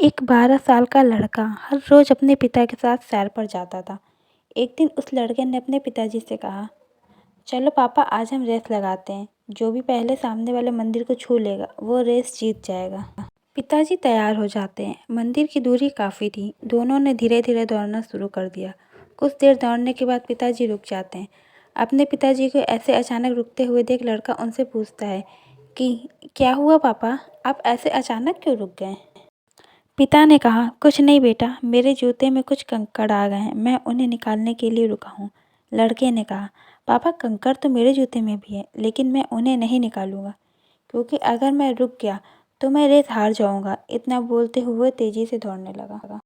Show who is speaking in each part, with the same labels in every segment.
Speaker 1: एक 12 साल का लड़का हर रोज अपने पिता के साथ सैर पर जाता था। एक दिन उस लड़के ने अपने पिताजी से कहा, चलो पापा आज हम रेस लगाते हैं। जो भी पहले सामने वाले मंदिर को छू लेगा वो रेस जीत जाएगा। पिताजी तैयार हो जाते हैं। मंदिर की दूरी काफ़ी थी। दोनों ने धीरे धीरे दौड़ना शुरू कर दिया। कुछ देर दौड़ने के बाद पिताजी रुक जाते हैं। अपने पिताजी को ऐसे अचानक रुकते हुए देख लड़का उनसे पूछता है कि क्या हुआ पापा, आप ऐसे अचानक क्यों रुक गए? पिता ने कहा, कुछ नहीं बेटा, मेरे जूते में कुछ कंकड़ आ गए हैं, मैं उन्हें निकालने के लिए रुका हूँ। लड़के ने कहा, पापा कंकड़ तो मेरे जूते में भी है, लेकिन मैं उन्हें नहीं निकालूंगा, क्योंकि अगर मैं रुक गया तो मैं रेस हार जाऊंगा। इतना बोलते हुए तेजी से दौड़ने लगा।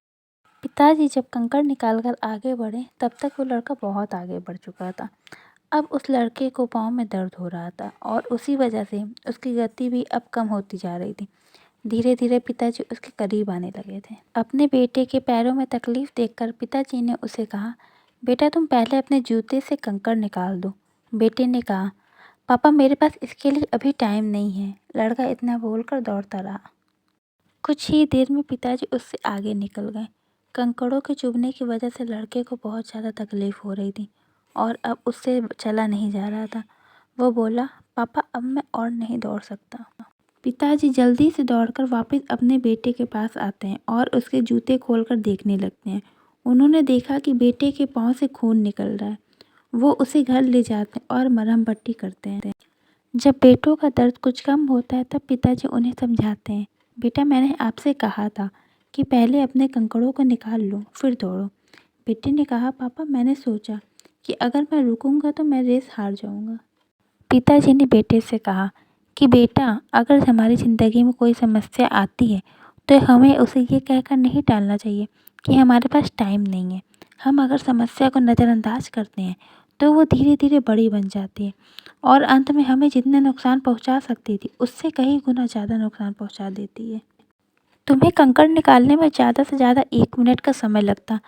Speaker 1: पिताजी जब कंकड़ निकाल कर आगे बढ़े तब तक वो लड़का बहुत आगे बढ़ चुका था। अब उस लड़के को पाँव में दर्द हो रहा था और उसी वजह से उसकी गति भी अब कम होती जा रही थी। धीरे धीरे पिताजी उसके करीब आने लगे थे। अपने बेटे के पैरों में तकलीफ देखकर पिताजी ने उसे कहा, बेटा तुम पहले अपने जूते से कंकड़ निकाल दो। बेटे ने कहा, पापा मेरे पास इसके लिए अभी टाइम नहीं है। लड़का इतना बोलकर दौड़ता रहा। कुछ ही देर में पिताजी उससे आगे निकल गए। कंकड़ों के चुभने की वजह से लड़के को बहुत ज़्यादा तकलीफ हो रही थी और अब उससे चला नहीं जा रहा था। वो बोला, पापा अब मैं और नहीं दौड़ सकता। पिताजी जल्दी से दौड़कर वापस अपने बेटे के पास आते हैं और उसके जूते खोलकर देखने लगते हैं। उन्होंने देखा कि बेटे के पाँव से खून निकल रहा है। वो उसे घर ले जाते हैं और मरहम पट्टी करते हैं। जब बेटों का दर्द कुछ कम होता है तब पिताजी उन्हें समझाते हैं, बेटा मैंने आपसे कहा था कि पहले अपने कंकड़ों को निकाल लो फिर दौड़ो। बेटे ने कहा, पापा मैंने सोचा कि अगर मैं रुकूंगा तो मैं रेस हार जाऊंगा। पिताजी ने बेटे से कहा कि बेटा अगर हमारी ज़िंदगी में कोई समस्या आती है तो हमें उसे ये कहकर नहीं टालना चाहिए कि हमारे पास टाइम नहीं है। हम अगर समस्या को नज़रअंदाज करते हैं तो वो धीरे धीरे बड़ी बन जाती है और अंत में हमें जितना नुकसान पहुंचा सकती थी उससे कई गुना ज़्यादा नुकसान पहुंचा देती है। तुम्हें कंकड़ निकालने में ज़्यादा से ज़्यादा 1 मिनट का समय लगता,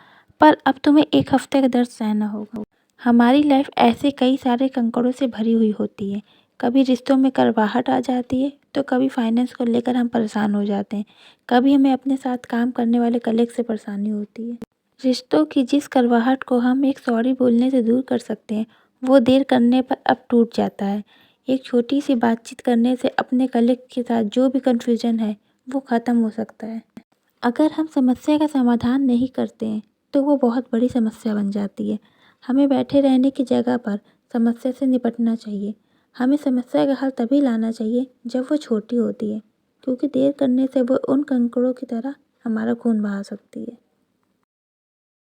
Speaker 1: पर अब तुम्हें 1 हफ्ते का दर्द सहना होगा। हमारी लाइफ ऐसे कई सारे कंकड़ों से भरी हुई होती है। कभी रिश्तों में कड़वाहट आ जाती है तो कभी फाइनेंस को लेकर हम परेशान हो जाते हैं। कभी हमें अपने साथ काम करने वाले कलीग से परेशानी होती है। रिश्तों की जिस कड़वाहट को हम एक सॉरी बोलने से दूर कर सकते हैं वो देर करने पर अब टूट जाता है। एक छोटी सी बातचीत करने से अपने कलीग के साथ जो भी कन्फ्यूजन है वो ख़त्म हो सकता है। अगर हम समस्या का समाधान नहीं करते हैं तो वो बहुत बड़ी समस्या बन जाती है। हमें बैठे रहने की जगह पर समस्या से निपटना चाहिए। हमें समस्या का हल तभी लाना चाहिए जब वो छोटी होती है, क्योंकि देर करने से वो उन कंकड़ों की तरह हमारा खून बहा सकती है।